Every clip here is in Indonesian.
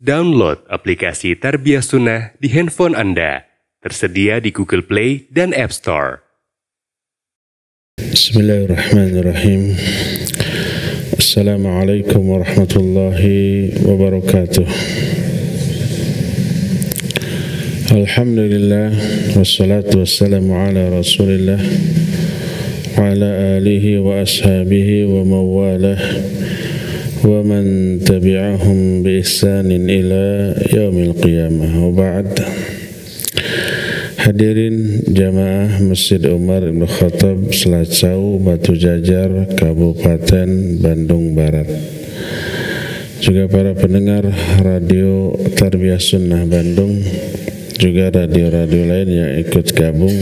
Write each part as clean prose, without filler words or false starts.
Download aplikasi Tarbiyah Sunnah di handphone Anda. Tersedia di Google Play dan App Store. Bismillahirrahmanirrahim. Assalamualaikum warahmatullahi wabarakatuh. Alhamdulillah, wassalatu wassalamu ala rasulillah wa ala alihi wa ashabihi wa mawalah wa man tabi'ahum bi ihsanin ila yaumil qiyamah. Wa ba'd. Hadirin jamaah Masjid Umar Ibn Khattab Selacau, Batu Jajar, Kabupaten Bandung Barat, juga para pendengar Radio Tarbiyah Sunnah Bandung, juga radio-radio lain yang ikut gabung,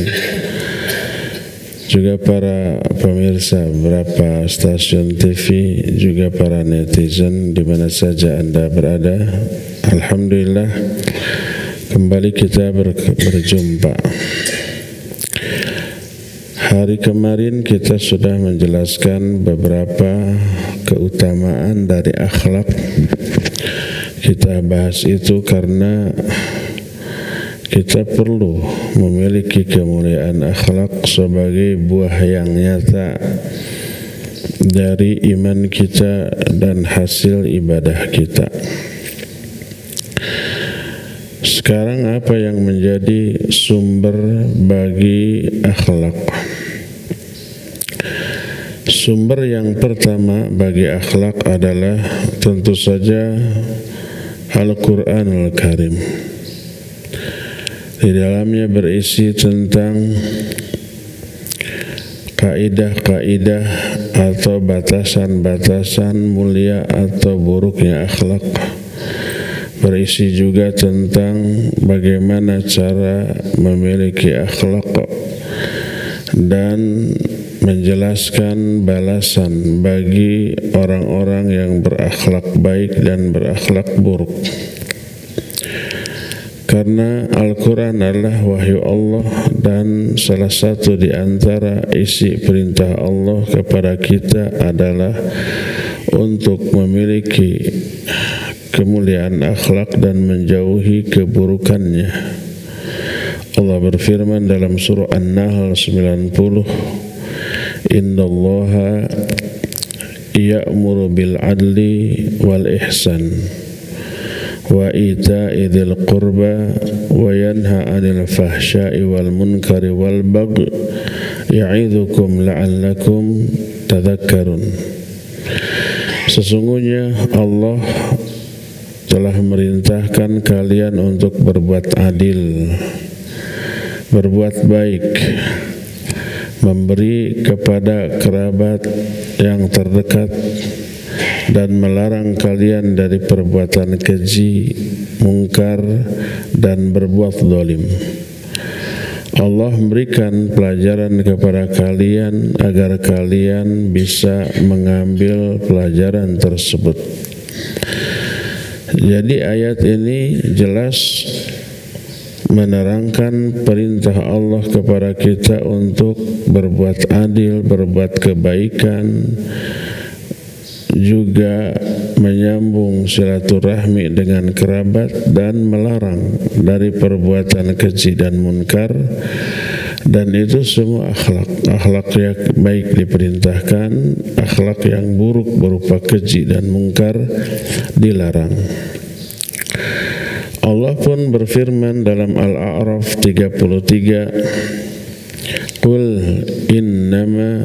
juga para pemirsa beberapa stasiun TV, juga para netizen di mana saja Anda berada. Alhamdulillah, kembali kita berjumpa. Hari kemarin kita sudah menjelaskan beberapa keutamaan dari akhlak. Kita bahas itu karena kita perlu memiliki kemuliaan akhlak sebagai buah yang nyata dari iman kita dan hasil ibadah kita. Sekarang apa yang menjadi sumber bagi akhlak? Sumber yang pertama bagi akhlak adalah tentu saja Al-Quranul Karim. Di dalamnya berisi tentang kaidah-kaidah atau batasan-batasan mulia atau buruknya akhlak. Berisi juga tentang bagaimana cara memiliki akhlak dan menjelaskan balasan bagi orang-orang yang berakhlak baik dan berakhlak buruk. Karena Al-Quran adalah wahyu Allah dan salah satu di antara isi perintah Allah kepada kita adalah untuk memiliki kemuliaan akhlak dan menjauhi keburukannya. Allah berfirman dalam surah An-Nahl 90, Innallaha ya'muru bil adli wal ihsan wa ita'i dzil qurba wa yanha 'anil fahsya'i wal munkari wal baghi ya'idzukum la'allakum tadhakkarun. Sesungguhnya Allah telah memerintahkan kalian untuk berbuat adil, berbuat baik, memberi kepada kerabat yang terdekat, dan melarang kalian dari perbuatan keji, mungkar, dan berbuat zalim. Allah memberikan pelajaran kepada kalian agar kalian bisa mengambil pelajaran tersebut. Jadi ayat ini jelas menerangkan perintah Allah kepada kita untuk berbuat adil, berbuat kebaikan, juga menyambung silaturahmi dengan kerabat, dan melarang dari perbuatan keji dan munkar. Dan itu semua akhlak. Akhlak yang baik diperintahkan, akhlak yang buruk berupa keji dan munkar dilarang. Allah pun berfirman dalam Al-A'raf 33, Qul innama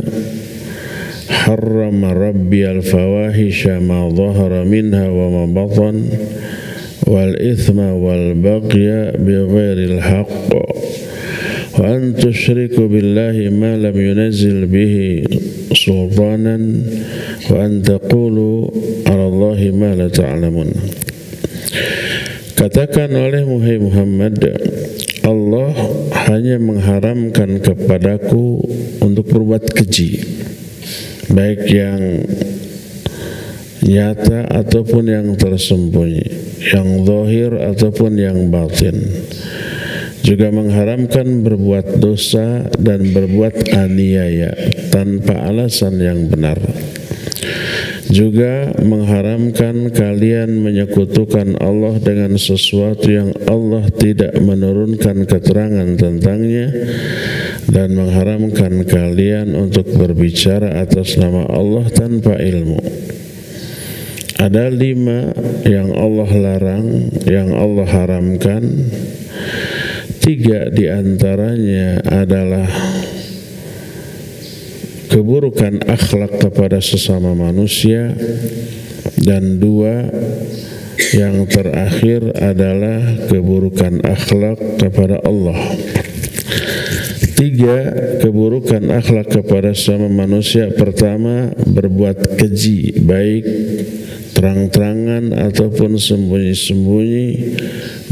harrama rabbi al-fawahisha ma dhahara minha wa ma batan wal ithma wal baghya bighairil haqq wa an tusyriku billahi ma lam yunazzil bihi sultanan wa an taqulu 'ala Allahi ma la ta'lamun. Katakan olehmu, hai Muhammad, Allah hanya mengharamkan kepadaku untuk berbuat keji, baik yang nyata ataupun yang tersembunyi, yang zahir ataupun yang batin. Juga mengharamkan berbuat dosa dan berbuat aniaya tanpa alasan yang benar. juga mengharamkan kalian menyekutukan Allah dengan sesuatu yang Allah tidak menurunkan keterangan tentangnya, dan mengharamkan kalian untuk berbicara atas nama Allah tanpa ilmu. Ada 5 yang Allah larang, yang Allah haramkan. 3 diantaranya adalah keburukan akhlak kepada sesama manusia, dan 2 yang terakhir adalah keburukan akhlak kepada Allah. 3 keburukan akhlak kepada sesama manusia. Pertama, berbuat keji, baik terang-terangan ataupun sembunyi-sembunyi,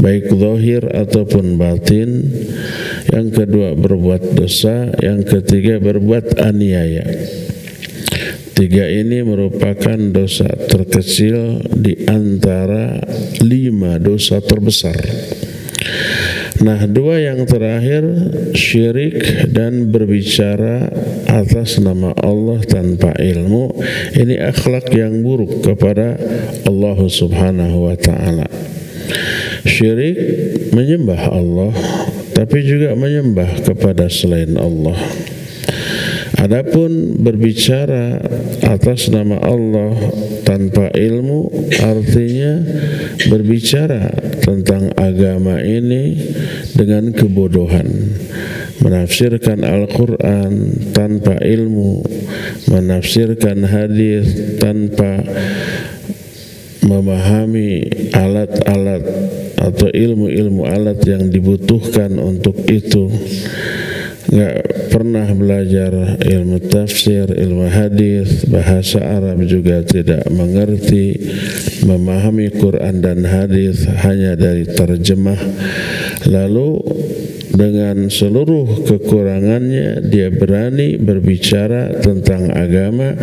baik zahir ataupun batin. Yang kedua, berbuat dosa. Yang ketiga, berbuat aniaya. 3 ini merupakan dosa terkecil di antara 5 dosa terbesar. Nah, 2 yang terakhir, syirik dan berbicara atas nama Allah tanpa ilmu, ini akhlak yang buruk kepada Allah Subhanahu wa ta'ala. Syirik menyembah Allah, tapi juga menyembah kepada selain Allah. Adapun berbicara atas nama Allah tanpa ilmu, artinya berbicara tentang agama ini dengan kebodohan, menafsirkan Al-Quran tanpa ilmu, menafsirkan hadis tanpa memahami alat-alat atau ilmu-ilmu alat yang dibutuhkan untuk itu. Nggak pernah belajar ilmu tafsir, ilmu hadis, bahasa Arab juga tidak mengerti, memahami Quran dan hadis hanya dari terjemah. Lalu dengan seluruh kekurangannya dia berani berbicara tentang agama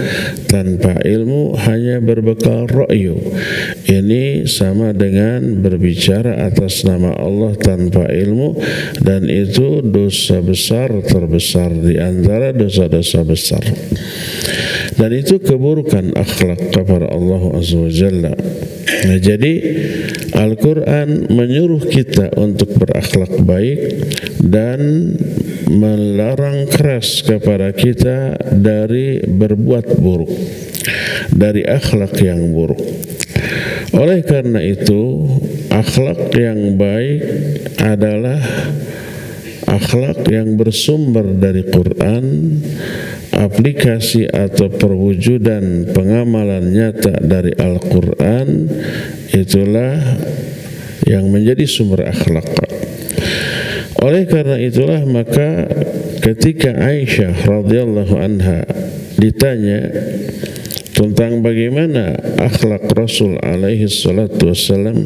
tanpa ilmu, hanya berbekal ra'yu. Ini sama dengan berbicara atas nama Allah tanpa ilmu, dan itu dosa besar terbesar di antara dosa-dosa besar. Dan itu keburukan akhlak kepada Allah Azza wa Jalla. Nah, jadi Al-Quran menyuruh kita untuk berakhlak baik dan melarang keras kepada kita dari berbuat buruk, dari akhlak yang buruk. Oleh karena itu, akhlak yang baik adalah akhlak yang bersumber dari Quran, aplikasi atau perwujudan pengamalan nyata dari Al-Quran, itulah yang menjadi sumber akhlak. Oleh karena itulah maka ketika Aisyah radhiyallahu anha ditanya tentang bagaimana akhlak Rasul alaihi salatu wassalam,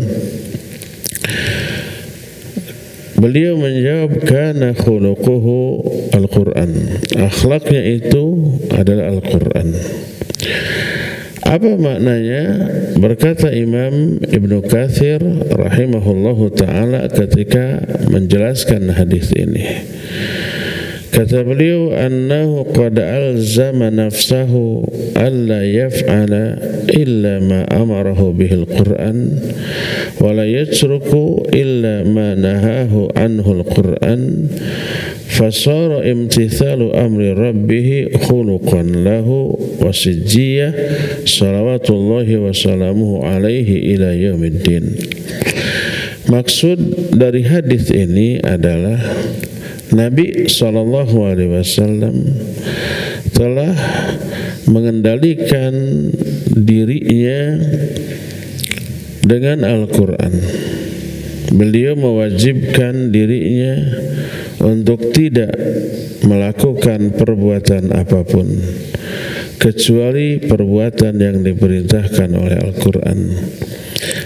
beliau menjawab, kana khuluquhu Al-Quran. Akhlaknya itu adalah Al-Quran. Apa maknanya? Berkata Imam Ibnu Katsir rahimahullahu ta'ala ketika menjelaskan hadis ini. Kata beliau, annahu qad alzama nafsahu alla yaf'ala illa ma amarahu bihil Qur'an wa la yatruku illa ma nahahu anhu al-Qur'an, fasara imtithalu amri rabbih khuluqan lahu wa sijjiyah salawatullahi wa salamuhu alaihi ila yaumiddin. Maksud dari hadis ini adalah Nabi SAW telah mengendalikan dirinya dengan Al-Quran. Beliau mewajibkan dirinya untuk tidak melakukan perbuatan apapun kecuali perbuatan yang diperintahkan oleh Al-Quran,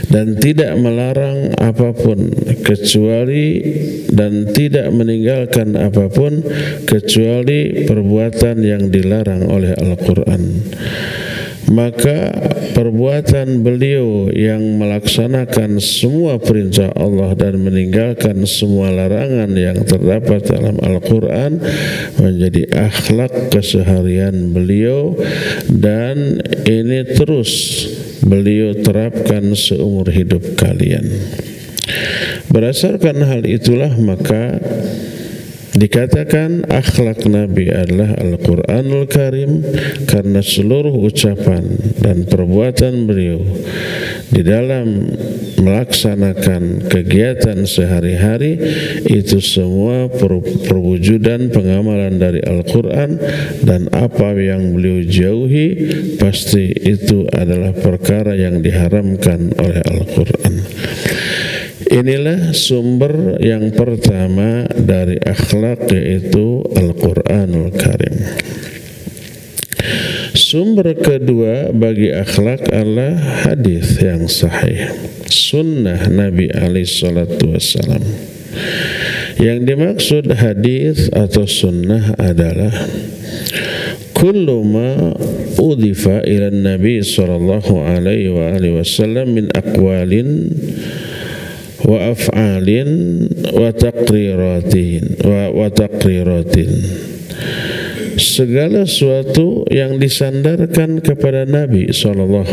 dan tidak melarang apapun kecuali dan tidak meninggalkan apapun kecuali perbuatan yang dilarang oleh Al-Quran. Maka perbuatan beliau yang melaksanakan semua perintah Allah dan meninggalkan semua larangan yang terdapat dalam Al-Quran menjadi akhlak keseharian beliau, dan ini terus beliau terapkan seumur hidup kalian. Berdasarkan hal itulah maka dikatakan akhlak Nabi adalah Al-Quranul Karim, karena seluruh ucapan dan perbuatan beliau di dalam melaksanakan kegiatan sehari-hari itu semua perwujudan pengamalan dari Al-Quran, dan apa yang beliau jauhi pasti itu adalah perkara yang diharamkan oleh Al-Quran. Inilah sumber yang pertama dari akhlak, yaitu Al-Quranul Karim. Sumber kedua bagi akhlak adalah hadis yang sahih, sunnah Nabi SAW. Yang dimaksud hadis atau sunnah adalah kullu ma udhifa ila Nabi sallallahu alaihi wasallam min aqwalin wa af'alin wa taqriratin, segala sesuatu yang disandarkan kepada Nabi SAW,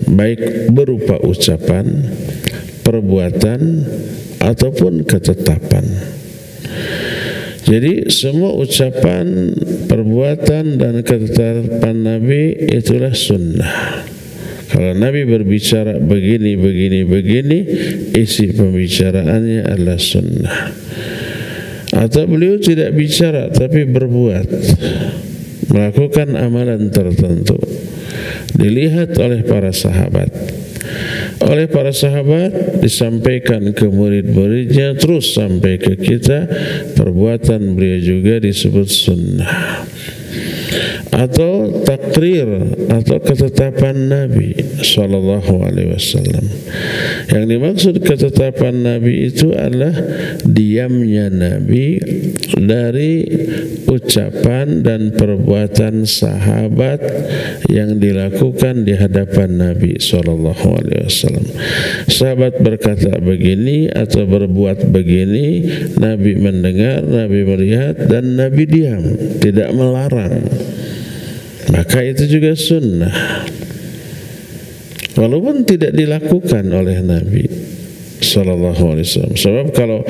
baik berupa ucapan, perbuatan, ataupun ketetapan. Jadi semua ucapan, perbuatan, dan ketetapan Nabi itulah sunnah. Kalau Nabi berbicara begini, isi pembicaraannya adalah sunnah. Atau beliau tidak bicara tapi berbuat, melakukan amalan tertentu, dilihat oleh para sahabat. Oleh para sahabat disampaikan ke murid-muridnya, terus sampai ke kita. Perbuatan beliau juga disebut sunnah. Atau takrir atau ketetapan Nabi SAW. Yang dimaksud ketetapan Nabi itu adalah diamnya Nabi dari ucapan dan perbuatan sahabat yang dilakukan di hadapan Nabi SAW. Sahabat berkata begini atau berbuat begini, Nabi mendengar, Nabi melihat, dan Nabi diam, tidak melarang. Maka itu juga sunnah, walaupun tidak dilakukan oleh Nabi SAW. Sebab kalau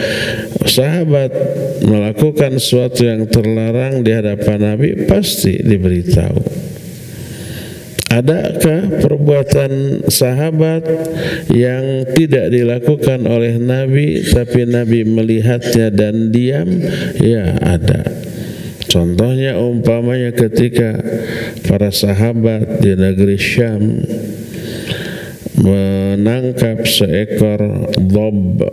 sahabat melakukan sesuatu yang terlarang di hadapan Nabi, pasti diberitahu. Adakah perbuatan sahabat yang tidak dilakukan oleh Nabi tapi Nabi melihatnya dan diam? Ya, ada. Contohnya umpamanya ketika para sahabat di negeri Syam menangkap seekor dhab,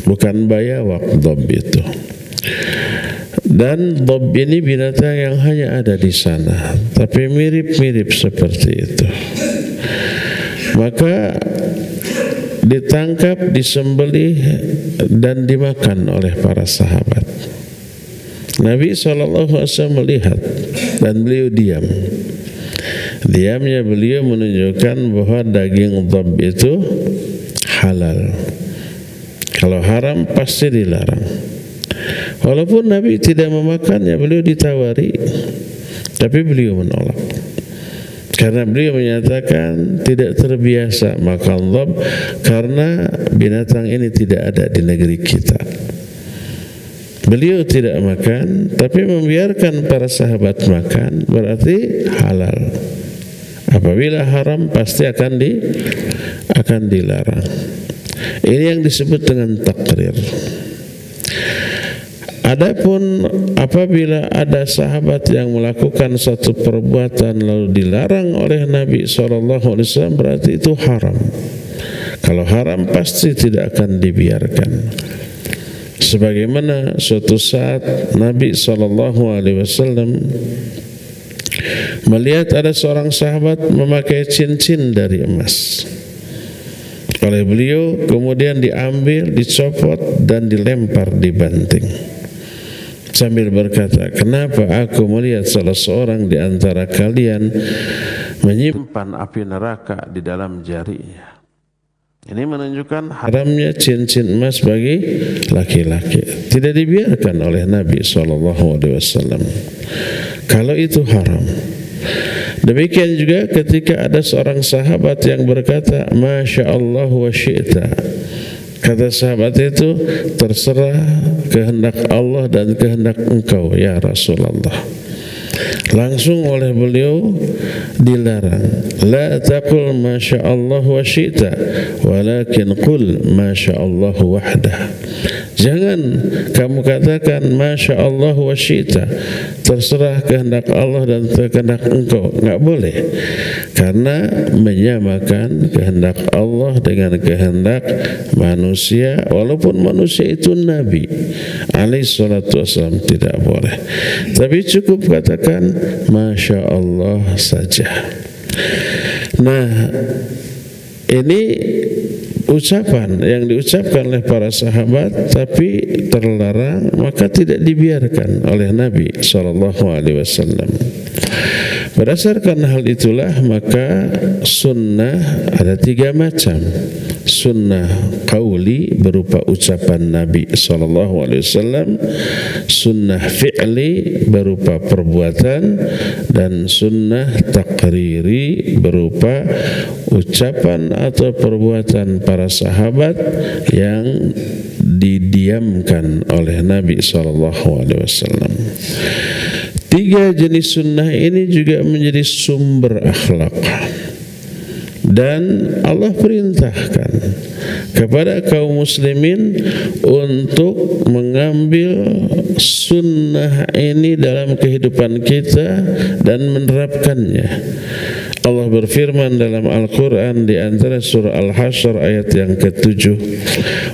bukan bayawak dhab itu. Dan dhab ini binatang yang hanya ada di sana, tapi mirip-mirip seperti itu. Maka ditangkap, disembelih, dan dimakan oleh para sahabat. Nabi SAW melihat dan beliau diam. Diamnya beliau menunjukkan bahwa daging dhab itu halal. Kalau haram pasti dilarang. Walaupun Nabi tidak memakannya, beliau ditawari, tapi beliau menolak. Karena beliau menyatakan tidak terbiasa makan dhab, karena binatang ini tidak ada di negeri kita. Beliau tidak makan, tapi membiarkan para sahabat makan, berarti halal. Apabila haram pasti akan dilarang. Ini yang disebut dengan takrir. Adapun apabila ada sahabat yang melakukan satu perbuatan lalu dilarang oleh Nabi SAW, berarti itu haram. Kalau haram pasti tidak akan dibiarkan. Sebagaimana suatu saat Nabi SAW melihat ada seorang sahabat memakai cincin dari emas. Oleh beliau kemudian diambil, dicopot, dan dilempar di banting. Sambil berkata, kenapa aku melihat salah seorang di antara kalian menyimpan api neraka di dalam jarinya. Ini menunjukkan haramnya cincin emas bagi laki-laki. Tidak dibiarkan oleh Nabi SAW. Kalau itu haram. Demikian juga ketika ada seorang sahabat yang berkata, Masya Allah wa syi'ta. Kata sahabat itu, terserah kehendak Allah dan kehendak engkau ya Rasulullah. Langsung oleh beliau dilarang, la taqul masya Allah wa syi'ta walakin qul masya Allah wahdah. Jangan kamu katakan masya Allah wa syi'ta, terserah kehendak Allah dan kehendak engkau. Enggak boleh, karena menyamakan kehendak Allah dengan kehendak manusia, walaupun manusia itu Nabi alaihi salatu wassalam, tidak boleh. Tapi cukup katakan masya Allah saja. Nah, ini ucapan yang diucapkan oleh para sahabat tapi terlarang, maka tidak dibiarkan oleh Nabi SAW. Berdasarkan hal itulah maka sunnah ada 3 macam. Sunnah qauli berupa ucapan Nabi SAW, sunnah fi'li berupa perbuatan, dan sunnah taqriri berupa ucapan atau perbuatan para sahabat yang didiamkan oleh Nabi SAW. 3 jenis sunnah ini juga menjadi sumber akhlak. Dan Allah perintahkan kepada kaum muslimin untuk mengambil sunnah ini dalam kehidupan kita dan menerapkannya. Allah berfirman dalam Al-Quran di antara surah Al-Hasyr ayat yang ke-7,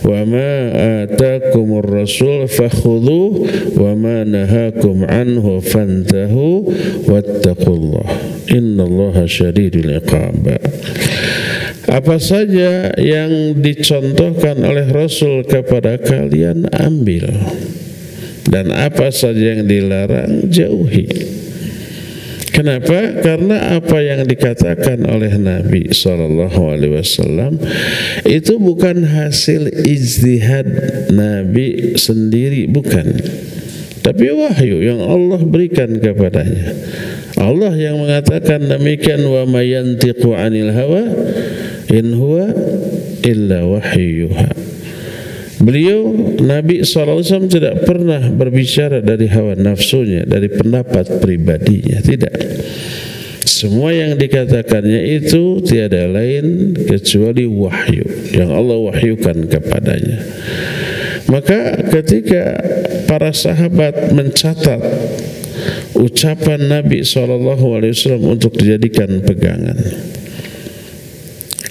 wa ma atakumur rasul fakhudhuh wa ma nahakum anhu fantahu wattaqullah innallaha syadidul iqab. Apa saja yang dicontohkan oleh Rasul kepada kalian ambil, dan apa saja yang dilarang jauhi. Kenapa? Karena apa yang dikatakan oleh Nabi SAW itu bukan hasil ijtihad Nabi sendiri, bukan. Tapi wahyu yang Allah berikan kepadanya. Allah yang mengatakan demikian, wa may yantiqu 'anil hawa in huwa illa wahyuha. Beliau Nabi SAW tidak pernah berbicara dari hawa nafsunya, dari pendapat pribadinya, tidak. Semua yang dikatakannya itu tiada lain kecuali wahyu yang Allah wahyukan kepadanya. Maka ketika para sahabat mencatat ucapan Nabi SAW untuk dijadikan pegangan,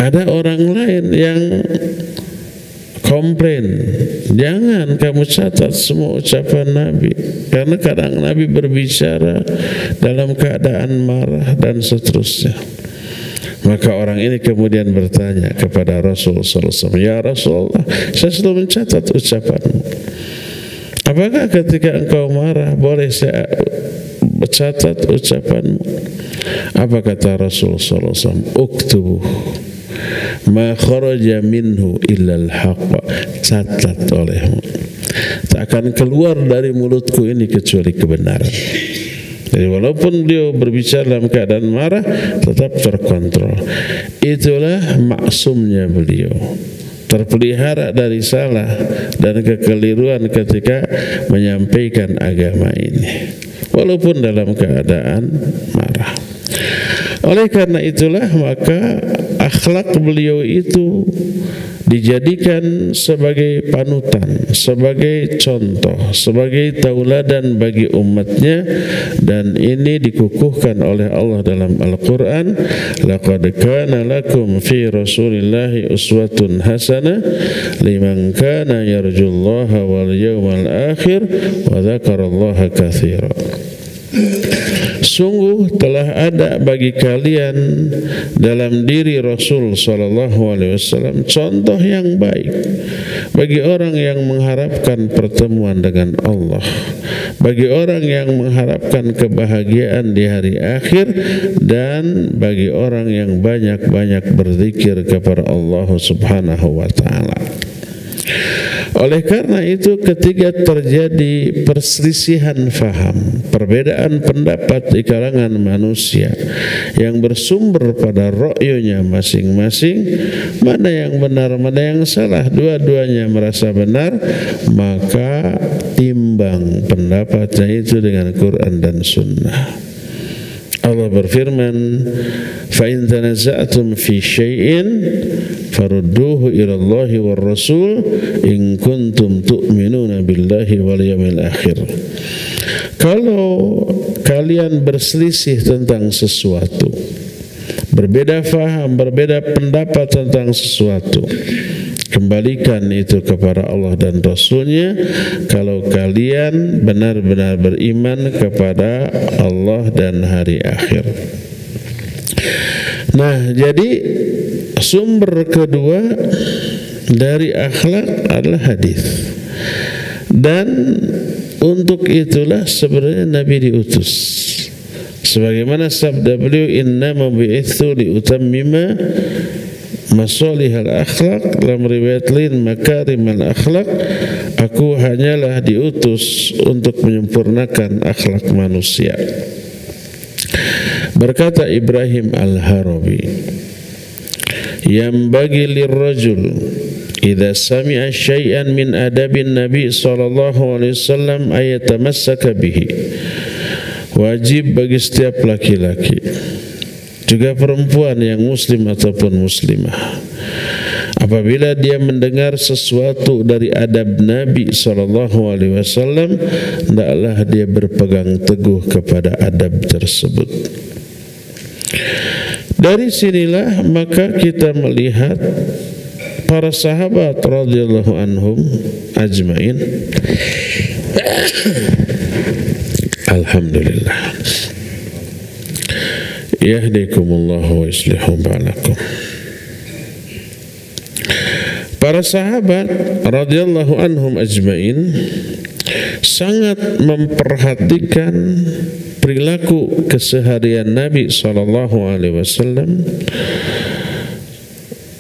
ada orang lain yang komplain, jangan kamu catat semua ucapan Nabi, karena kadang Nabi berbicara dalam keadaan marah dan seterusnya. Maka orang ini kemudian bertanya kepada Rasul SAW, ya Rasulullah, saya selalu mencatat ucapanmu. Apakah ketika engkau marah boleh saya catat ucapanmu? Apa kata Rasul SAW? Uktubuh ma kharaja minhu illal haqq, catat olehmu, tak akan keluar dari mulutku ini kecuali kebenaran. Jadi walaupun beliau berbicara dalam keadaan marah, tetap terkontrol. Itulah maksumnya beliau, terpelihara dari salah dan kekeliruan ketika menyampaikan agama ini, walaupun dalam keadaan marah. Oleh karena itulah maka akhlak beliau itu dijadikan sebagai panutan, sebagai contoh, sebagai tauladan bagi umatnya, dan ini dikukuhkan oleh Allah dalam Al-Quran. Laqad kana lakum fi rasulillahi uswatun hasanah liman kana yarjullaha wal yawmal akhir wa dzakarallaha katsira. Sungguh telah ada bagi kalian dalam diri Rasul SAW contoh yang baik bagi orang yang mengharapkan pertemuan dengan Allah, bagi orang yang mengharapkan kebahagiaan di hari akhir, dan bagi orang yang banyak-banyak berzikir kepada Allah Subhanahu wa ta'ala. Oleh karena itu, ketika terjadi perselisihan faham, perbedaan pendapat di kalangan manusia yang bersumber pada ra'yunya masing-masing, mana yang benar, mana yang salah, dua-duanya merasa benar, maka timbang pendapatnya itu dengan Quran dan Sunnah. Allah berfirman, "Fa in tanaza'tum fi syai'in farudduhu ila Allahi war Rasul in kuntum tu'minuna billahi wal yawmil akhir." Kalau kalian berselisih tentang sesuatu, berbeda faham, berbeda pendapat tentang sesuatu, kembalikan itu kepada Allah dan Rasulnya kalau kalian benar-benar beriman kepada Allah dan hari akhir. Nah, jadi sumber kedua dari akhlak adalah hadis. Dan untuk itulah sebenarnya Nabi diutus. Sebagaimana sabda beliau, "Innama bu'itsu liutammima masalihal akhlak", dalam riwayat lain makarimal akhlak, aku hanyalah diutus untuk menyempurnakan akhlak manusia. Berkata Ibrahim Al-Harabi, "Yambagi lirrajul idza sami'a syai'an min adabin Nabi sallallahu alaihi wasallam ayatamassaka bihi." Wajib bagi setiap laki-laki, juga perempuan yang muslim ataupun muslimah, apabila dia mendengar sesuatu dari adab Nabi SAW, hendaklah dia berpegang teguh kepada adab tersebut. Dari sinilah maka kita melihat para sahabat radhiyallahu anhum ajmain. Alhamdulillah. Yahdikumullah wa yuslihu ba'alakum. Para sahabat radhiyallahu anhum ajmain sangat memperhatikan perilaku keseharian Nabi sallallahu alaihi wasallam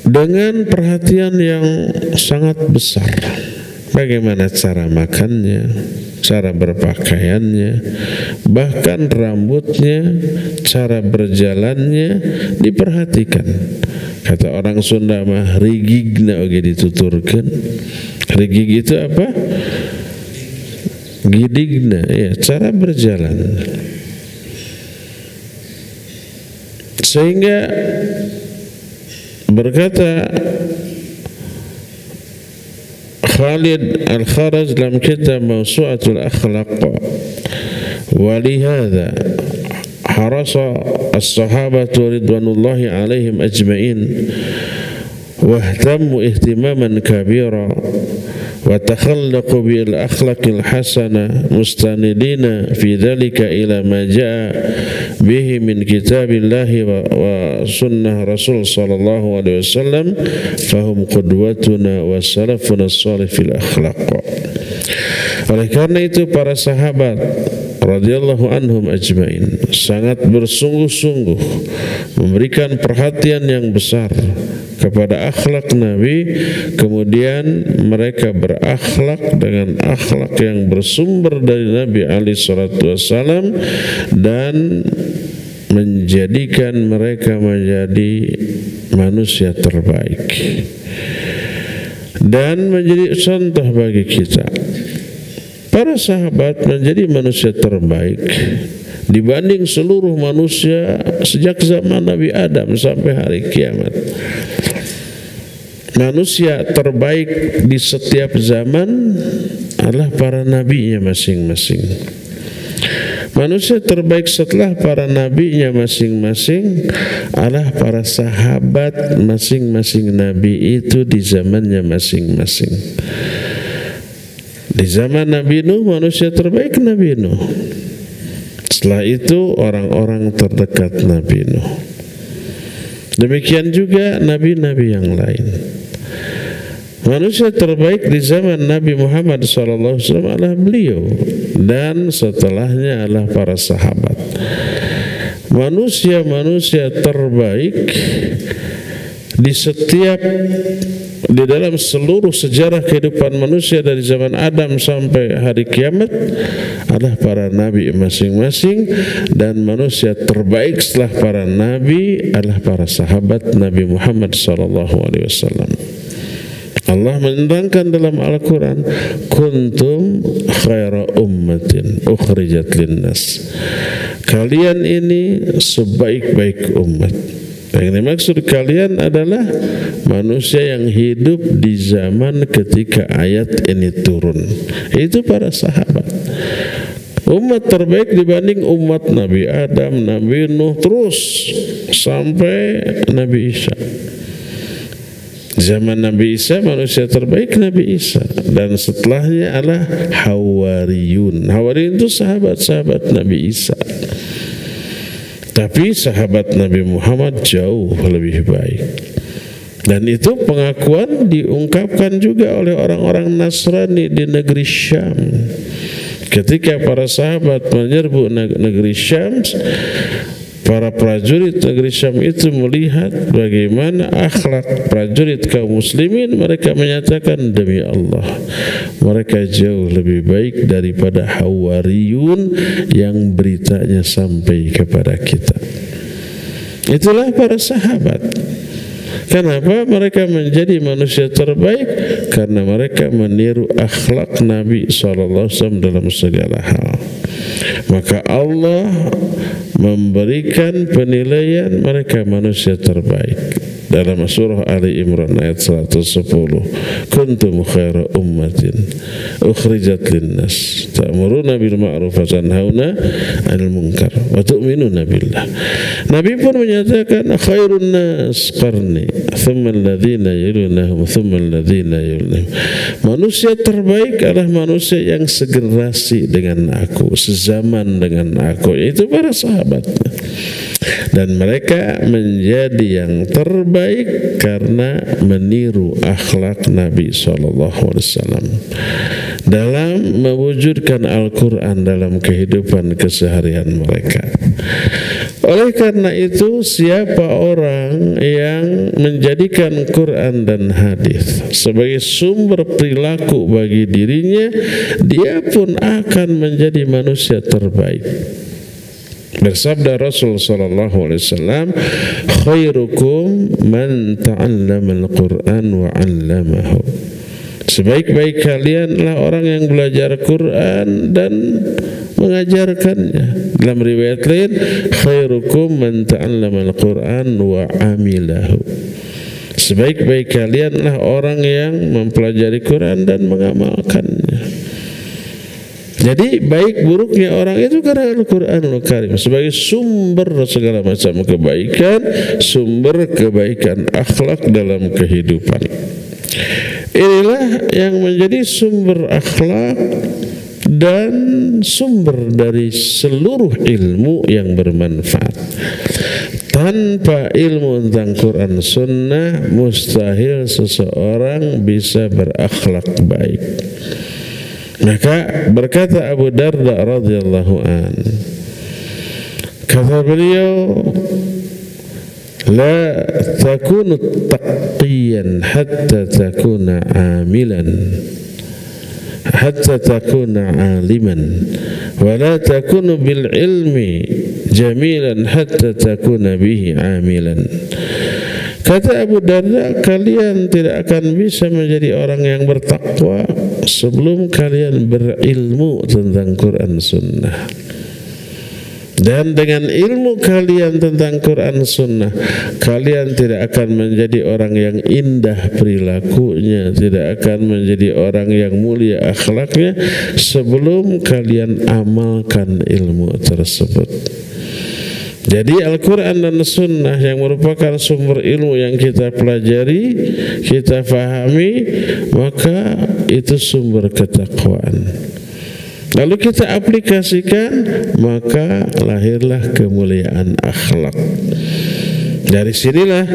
dengan perhatian yang sangat besar. Bagaimana cara makannya, cara berpakaiannya, bahkan rambutnya, cara berjalannya diperhatikan. Kata orang Sunda mah rigigna oge dituturkeun. Rigig itu apa? Gidigna, ya, cara berjalan. Sehingga berkata Khalid Al-Kharaj dalam kitab Mawsu'atul Akhlaq, walihada harasa as-sahabatu ridwanullahi alaihim ajma'in wahtammu ihtimaman kabira wa takhallaqu bil akhlaqil hasana mustanidina fi dhalika ila ma jaa bihi min kitabillahi wa sunnah Rasul sallallahu alaihi wasallam fahum qudwatuna wa salafuna salih fil akhlaq. Oleh karena itu para sahabat radhiyallahu anhum ajmain sangat bersungguh-sungguh memberikan perhatian yang besar kepada akhlak Nabi, kemudian mereka berakhlak dengan akhlak yang bersumber dari Nabi alaihi salatu wassalam dan menjadikan mereka menjadi manusia terbaik dan menjadi contoh bagi kita. Para sahabat menjadi manusia terbaik dibanding seluruh manusia sejak zaman Nabi Adam sampai hari kiamat. Manusia terbaik di setiap zaman adalah para nabinya masing-masing. Manusia terbaik setelah para nabinya masing-masing adalah para sahabat masing-masing nabi itu di zamannya masing-masing. Di zaman Nabi Nuh manusia terbaik Nabi Nuh. Setelah itu orang-orang terdekat Nabi Nuh. Demikian juga nabi-nabi yang lain. Manusia terbaik di zaman Nabi Muhammad SAW adalah beliau, dan setelahnya adalah para sahabat. Manusia-manusia terbaik di dalam seluruh sejarah kehidupan manusia dari zaman Adam sampai hari kiamat adalah para nabi masing-masing, dan manusia terbaik setelah para nabi adalah para sahabat Nabi Muhammad SAW. Allah menerangkan dalam Al-Quran, kuntum khaira ummatin ukhrijat linnas, kalian ini sebaik-baik umat. Yang dimaksud kalian adalah manusia yang hidup di zaman ketika ayat ini turun, itu para sahabat. Umat terbaik dibanding umat Nabi Adam, Nabi Nuh, terus sampai Nabi Isa. Zaman Nabi Isa manusia terbaik Nabi Isa, dan setelahnya adalah Hawariyun. Hawariyun itu sahabat-sahabat Nabi Isa. Tapi sahabat Nabi Muhammad jauh lebih baik. Dan itu pengakuan diungkapkan juga oleh orang-orang Nasrani di negeri Syam. Ketika para sahabat menyerbu negeri Syam, para prajurit negeri Syam itu melihat bagaimana akhlak prajurit kaum muslimin, mereka menyatakan, demi Allah, mereka jauh lebih baik daripada Hawariyun yang beritanya sampai kepada kita. Itulah para sahabat. Kenapa mereka menjadi manusia terbaik? Karena mereka meniru akhlak Nabi SAW dalam segala hal. Maka Allah memberikan penilaian mereka manusia terbaik dalam surah Ali Imran ayat 110. Kuntum khaira ummatin ukhrijat linnas ta'muruna bil ma'ruf wa tanhauna 'anil munkar wa tu'minuna billah. Nabi pun menyatakan khairun nas qarni thumma alladhina yalunahum thumma alladhina yalunahum. Manusia terbaik adalah manusia yang segenerasi dengan aku, sezaman dengan aku, yaitu para sahabatnya. Dan mereka menjadi yang terbaik karena meniru akhlak Nabi SAW dalam mewujudkan Al-Quran dalam kehidupan keseharian mereka. Oleh karena itu, siapa orang yang menjadikan Quran dan hadis sebagai sumber perilaku bagi dirinya, dia pun akan menjadi manusia terbaik. Bersabda Rasul sallallahu alaihi wasallam, khairukum man ta'allama al-Qur'an wa 'allamahu. Sebaik-baik kalianlah orang yang belajar Quran dan mengajarkannya. Dalam riwayat lain, khairukum man ta'allama al-Qur'an wa 'amilahu. Sebaik-baik kalianlah orang yang mempelajari Quran dan mengamalkannya. Jadi baik buruknya orang itu karena Al-Quranul Karim sebagai sumber segala macam kebaikan, sumber kebaikan akhlak dalam kehidupan. Inilah yang menjadi sumber akhlak dan sumber dari seluruh ilmu yang bermanfaat. Tanpa ilmu tentang Quran Sunnah, mustahil seseorang bisa berakhlak baik. Maka berkata Abu Darda radhiyallahu an, kata beliau, la takunu taqiyan hatta takuna amilan, hatta takuna aliman, wa la takunu bil ilmi jamilan hatta takuna bihi amilan. Kata Abu Darda, kalian tidak akan bisa menjadi orang yang bertakwa sebelum kalian berilmu tentang Quran Sunnah. Dan dengan ilmu kalian tentang Quran Sunnah, kalian tidak akan menjadi orang yang indah perilakunya, tidak akan menjadi orang yang mulia akhlaknya sebelum kalian amalkan ilmu tersebut. Jadi Al-Quran dan Sunnah yang merupakan sumber ilmu yang kita pelajari, kita fahami, maka itu sumber ketakwaan. Lalu kita aplikasikan, maka lahirlah kemuliaan akhlak. Dari sinilah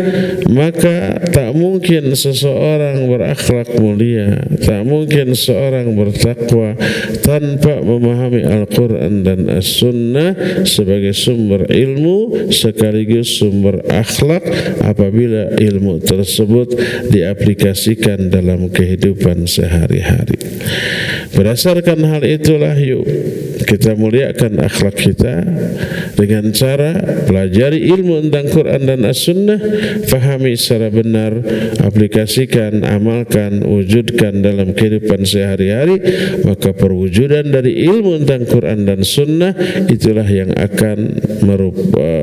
maka tak mungkin seseorang berakhlak mulia, tak mungkin seorang bertakwa tanpa memahami Al-Quran dan As-Sunnah sebagai sumber ilmu sekaligus sumber akhlak apabila ilmu tersebut diaplikasikan dalam kehidupan sehari-hari. Berdasarkan hal itulah yuk kita muliakan akhlak kita dengan cara pelajari ilmu tentang Quran dan As-Sunnah, fahami secara benar, aplikasikan, amalkan, wujudkan dalam kehidupan sehari-hari. Maka perwujudan dari ilmu tentang Quran dan Sunnah itulah yang akan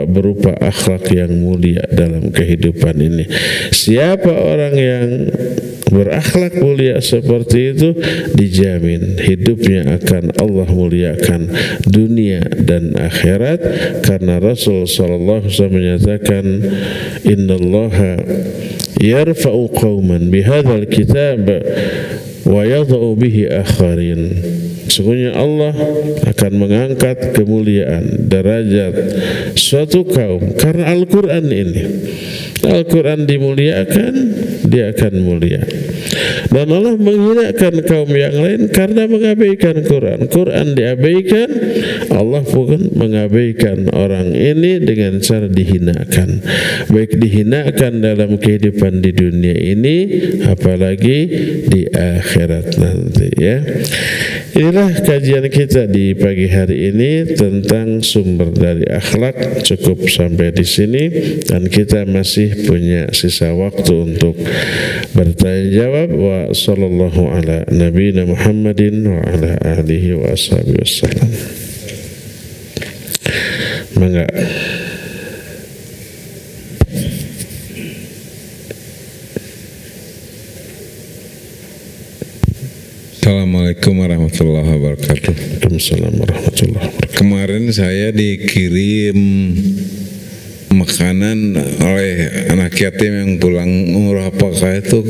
berupa akhlak yang mulia dalam kehidupan ini. Siapa orang yang berakhlak mulia seperti itu, dijamin hidupnya akan Allah muliakan dunia dan akhirat, karena Rasul sallallahu alaihi wasallam menyatakan innallaha yarfa'u qauman bihadzal kitab wa yadh'u bihi akharin. Sesungguhnya Allah akan mengangkat kemuliaan derajat suatu kaum karena Al-Quran ini. Al-Quran dimuliakan, dia akan mulia. Dan Allah menghinakan kaum yang lain karena mengabaikan Quran. Quran diabaikan, Allah pun mengabaikan orang ini dengan cara dihinakan. Baik dihinakan dalam kehidupan di dunia ini, apalagi di akhirat nanti, ya. Inilah kajian kita di pagi hari ini tentang sumber dari akhlak. Cukup sampai di sini dan kita masih punya sisa waktu untuk bertanya jawab. Wa sallallahu ala nabiyina Muhammadin wa ala alihi wa ashabihi wassalam. Mangga. Assalamualaikum warahmatullahi wabarakatuh. Waalaikumsalam warahmatullahi wabarakatuh. Kemarin saya dikirim makanan oleh anak yatim yang pulang umroh. Apakah itu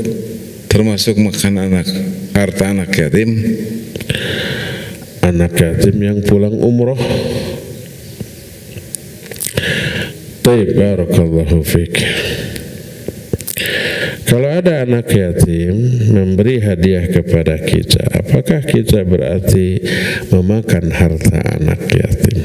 termasuk makan harta anak yatim? Anak yatim yang pulang umroh. Baik, barakallahu fiik. Kalau ada anak yatim memberi hadiah kepada kita, apakah kita berarti memakan harta anak yatim?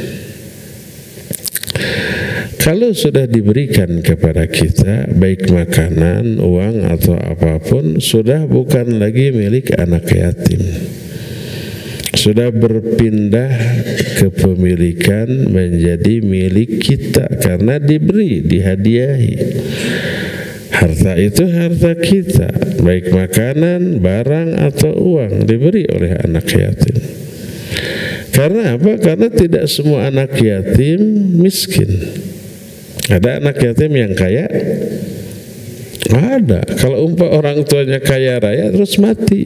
Kalau sudah diberikan kepada kita, baik makanan, uang atau apapun, sudah bukan lagi milik anak yatim. Sudah berpindah kepemilikan menjadi milik kita karena diberi, dihadiahi. Harta itu harta kita, baik makanan, barang atau uang, diberi oleh anak yatim. Karena apa? Karena tidak semua anak yatim miskin. Ada anak yatim yang kaya? Ada. Kalau umpah orang tuanya kaya raya terus mati,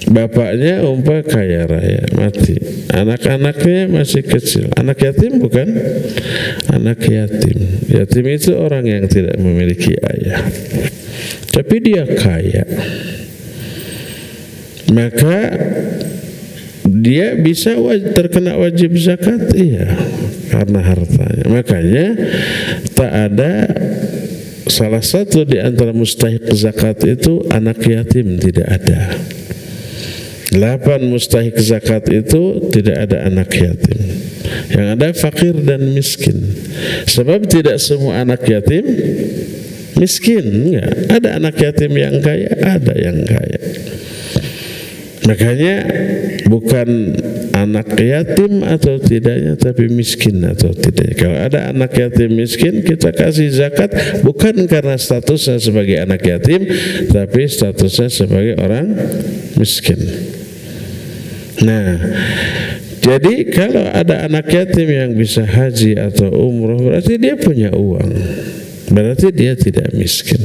bapaknya umpah kaya raya mati, anak-anaknya masih kecil. Anak yatim bukan? Anak yatim. Yatim itu orang yang tidak memiliki ayah, tapi dia kaya. Maka dia bisa terkena wajib zakat, iya, karena hartanya. Makanya tak ada salah satu di antara mustahik zakat itu anak yatim, tidak ada. 8 mustahik zakat itu tidak ada anak yatim. Yang ada fakir dan miskin. Sebab tidak semua anak yatim miskin, enggak. Ada anak yatim yang kaya, ada yang kaya. Makanya bukan anak yatim atau tidaknya, tapi miskin atau tidaknya. Kalau ada anak yatim miskin, kita kasih zakat bukan karena statusnya sebagai anak yatim, tapi statusnya sebagai orang miskin. Nah, jadi kalau ada anak yatim yang bisa haji atau umroh, berarti dia punya uang, berarti dia tidak miskin.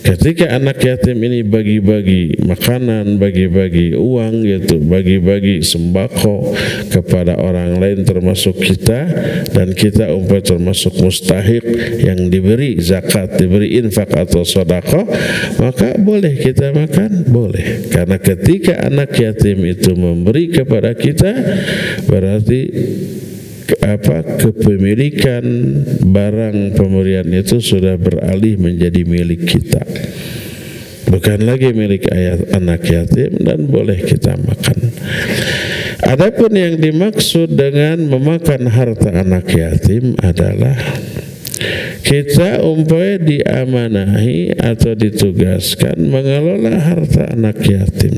Ketika anak yatim ini bagi-bagi makanan, bagi-bagi uang gitu, bagi-bagi sembako kepada orang lain termasuk kita, dan kita umpah termasuk mustahik yang diberi zakat, diberi infak atau sedekah, maka boleh kita makan, boleh. Karena ketika anak yatim itu memberi kepada kita, berarti kepemilikan barang pemberian itu sudah beralih menjadi milik kita, bukan lagi milik anak yatim, dan boleh kita makan. Adapun yang dimaksud dengan memakan harta anak yatim adalah kita umpamanya diamanahi atau ditugaskan mengelola harta anak yatim.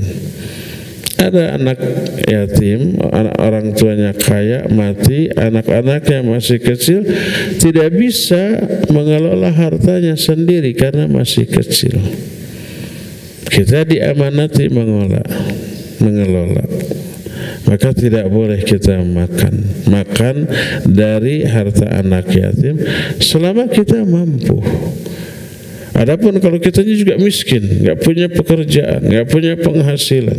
Ada anak yatim, orang tuanya kaya, mati, anak-anaknya masih kecil, tidak bisa mengelola hartanya sendiri karena masih kecil. Kita diamanati mengelola. Maka tidak boleh kita makan dari harta anak yatim selama kita mampu. Adapun kalau kita juga miskin, nggak punya pekerjaan, nggak punya penghasilan,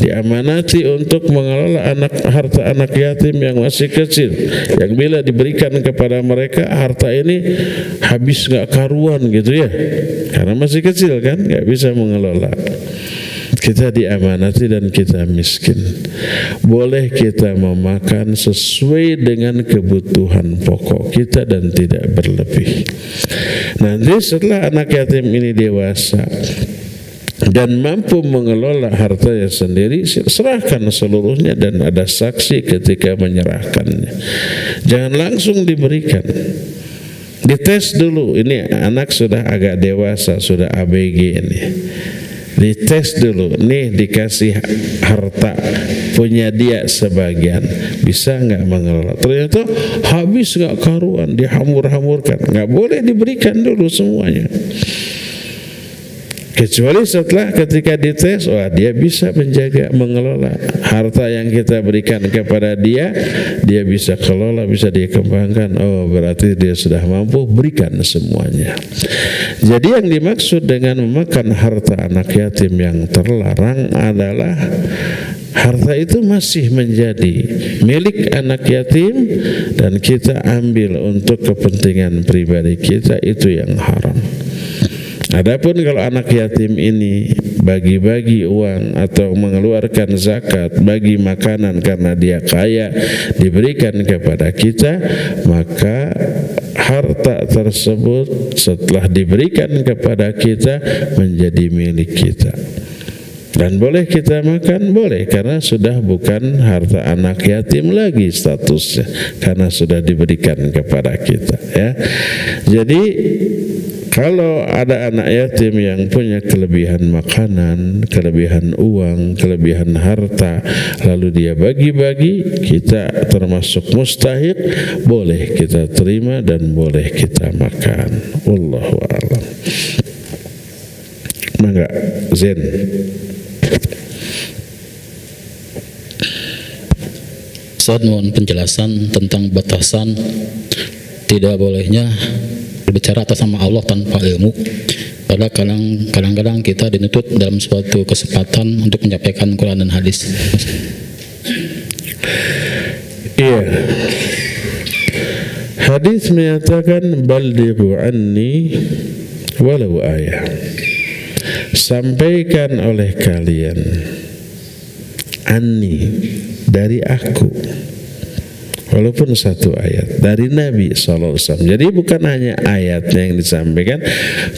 diamanati untuk mengelola harta anak yatim yang masih kecil, yang bila diberikan kepada mereka harta ini habis nggak karuan gitu ya, karena masih kecil kan, nggak bisa mengelola. Kita diamanati dan kita miskin, boleh kita memakan sesuai dengan kebutuhan pokok kita dan tidak berlebih. Nanti setelah anak yatim ini dewasa dan mampu mengelola hartanya sendiri, serahkan seluruhnya dan ada saksi ketika menyerahkannya. Jangan langsung diberikan. Dites dulu, ini anak sudah agak dewasa, sudah ABG ini. Dites dulu, nih dikasih harta punya dia sebagian, bisa nggak mengelola? Ternyata habis nggak karuan, dihambur-hamburkan. Nggak boleh diberikan dulu semuanya. Kecuali setelah ketika dites, wah dia bisa menjaga, mengelola harta yang kita berikan kepada dia, dia bisa kelola, bisa dia kembangkan. Oh, berarti dia sudah mampu, berikan semuanya. Jadi yang dimaksud dengan memakan harta anak yatim yang terlarang adalah harta itu masih menjadi milik anak yatim dan kita ambil untuk kepentingan pribadi kita, itu yang haram. Adapun kalau anak yatim ini bagi-bagi uang atau mengeluarkan zakat, bagi makanan karena dia kaya, diberikan kepada kita, maka harta tersebut setelah diberikan kepada kita menjadi milik kita. Dan boleh kita makan, boleh, karena sudah bukan harta anak yatim lagi statusnya, karena sudah diberikan kepada kita, ya. Jadi kalau ada anak yatim yang punya kelebihan makanan, kelebihan uang, kelebihan harta, lalu dia bagi-bagi, kita termasuk mustahik, boleh kita terima dan boleh kita makan. Wallahu a'lam. Mangga, Zen. Ustaz, mohon penjelasan tentang batasan tidak bolehnya berbicara atas nama Allah tanpa ilmu. Padahal kadang-kadang kita dituntut dalam suatu kesempatan untuk menyampaikan Quran dan hadis. Iya. Hadis menyatakan balighu anni walau ayah. Sampaikan oleh kalian anni, dari aku, walaupun satu ayat dari Nabi SAW. Jadi bukan hanya ayatnya yang disampaikan,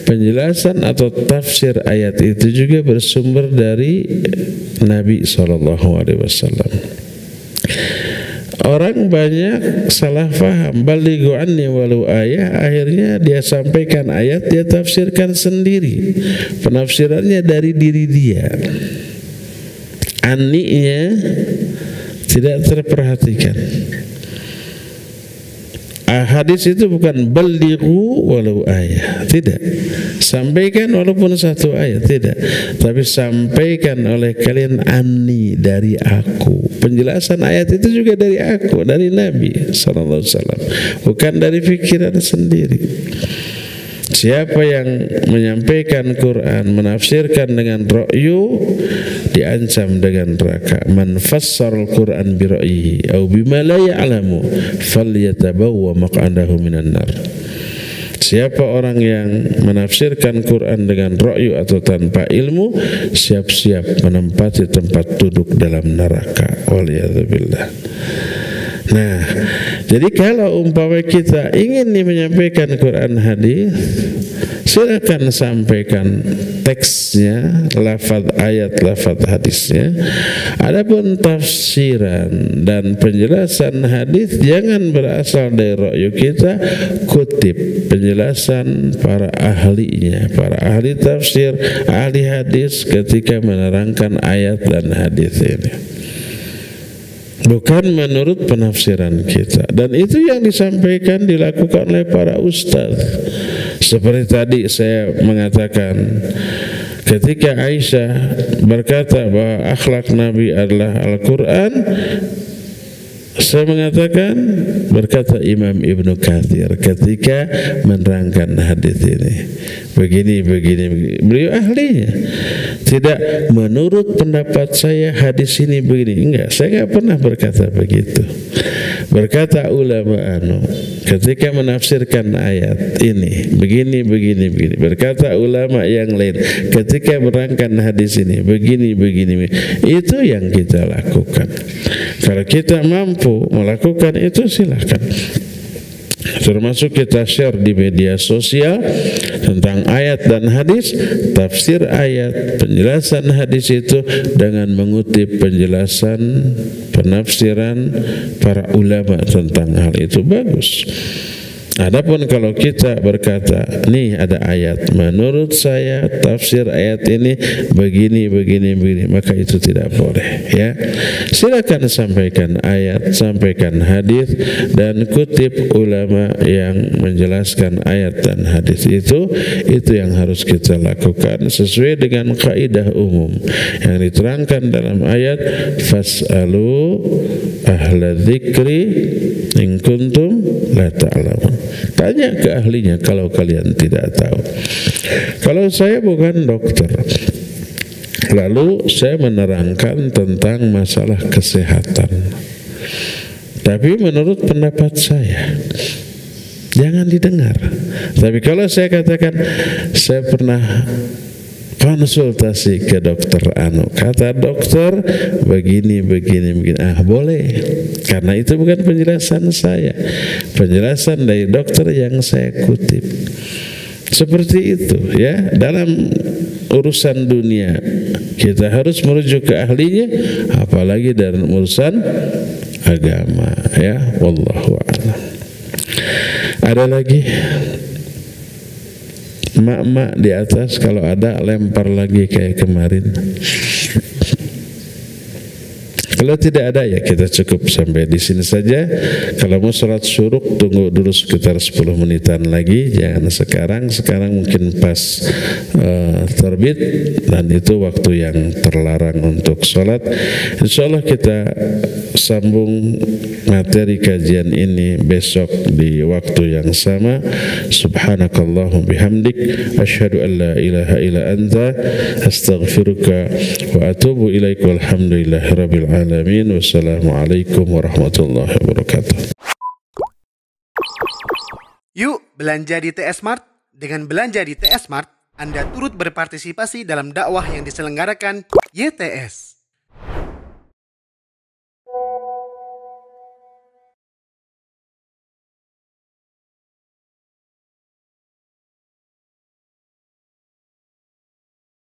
penjelasan atau tafsir ayat itu juga bersumber dari Nabi SAW. Orang banyak salah faham, balighu anni walau ayah, akhirnya dia sampaikan ayat, dia tafsirkan sendiri, penafsirannya dari diri dia. Anninya tidak terperhatikan. Hadis itu bukan balighu walau ayat, tidak. Sampaikan walaupun satu ayat, tidak. Tapi sampaikan oleh kalian anni, dari aku. Penjelasan ayat itu juga dari aku, dari Nabi sallallahu alaihi wasallam, bukan dari pikiran sendiri. Siapa yang menyampaikan Quran, menafsirkan dengan ra'yu, diancam dengan neraka. Man fassara al-Quran bi ra'yihi aw bima la ya'lamu falyatabawwa maq'adahu minan nar. Siapa orang yang menafsirkan Quran dengan ra'yu atau tanpa ilmu, siap-siap menempati tempat duduk dalam neraka. Waliyadzubillah. Nah, jadi kalau umpama kita ingin menyampaikan Quran hadis, silakan sampaikan teksnya, lafaz ayat, lafaz hadisnya. Adapun tafsiran dan penjelasan hadis jangan berasal dari ra'yu kita, kutip penjelasan para ahlinya, para ahli tafsir, ahli hadis ketika menerangkan ayat dan hadis ini. Bukan menurut penafsiran kita. Dan itu yang disampaikan, dilakukan oleh para ustaz. Seperti tadi saya mengatakan, ketika Aisyah berkata bahwa akhlak Nabi adalah Al-Quran, saya mengatakan, berkata Imam Ibnu Katsir ketika menerangkan hadis ini, begini. Beliau ahlinya. Tidak menurut pendapat saya hadis ini begini. Enggak, saya enggak pernah berkata begitu. Berkata ulama ketika menafsirkan ayat ini begini. Berkata ulama yang lain ketika menerangkan hadis ini begini. Itu yang kita lakukan. Kalau kita mampu melakukan itu, silakan. Termasuk kita share di media sosial tentang ayat dan hadis, tafsir ayat, penjelasan hadis itu dengan mengutip penjelasan penafsiran para ulama tentang hal itu, bagus. Adapun kalau kita berkata, nih ada ayat, menurut saya tafsir ayat ini begini, maka itu tidak boleh, ya. Silakan sampaikan ayat, sampaikan hadis, dan kutip ulama yang menjelaskan ayat dan hadis itu yang harus kita lakukan sesuai dengan kaidah umum yang diterangkan dalam ayat, fas'alu ahla dzikri in kuntum la ta'lamun. Tanya ke ahlinya kalau kalian tidak tahu. Kalau saya bukan dokter, lalu saya menerangkan tentang masalah kesehatan, tapi menurut pendapat saya, jangan didengar. Tapi kalau saya katakan, saya pernah konsultasi ke dokter kata dokter begini, boleh, karena itu bukan penjelasan saya, penjelasan dari dokter yang saya kutip. Seperti itu, ya. Dalam urusan dunia kita harus merujuk ke ahlinya, apalagi dalam urusan agama, ya. Wallahu a'lam. Ada lagi? Mak-mak di atas, kalau ada lempar lagi kayak kemarin. Kalau tidak ada, ya kita cukup sampai di sini saja. Kalau mau sholat syuruk, tunggu dulu sekitar 10 menitan lagi. Jangan sekarang mungkin pas terbit, dan itu waktu yang terlarang untuk sholat. Insyaallah kita sambung materi kajian ini besok di waktu yang sama. Subhanakallahum bihamdik, asyhadu an la ilaha illa anta, astaghfiruka wa atubu ilaik, walhamdulillahi rabbil alamin. Wassalamualaikum warahmatullahi wabarakatuh. Yuk belanja di TS Mart. Dengan belanja di TS Mart, Anda turut berpartisipasi dalam dakwah yang diselenggarakan YTS.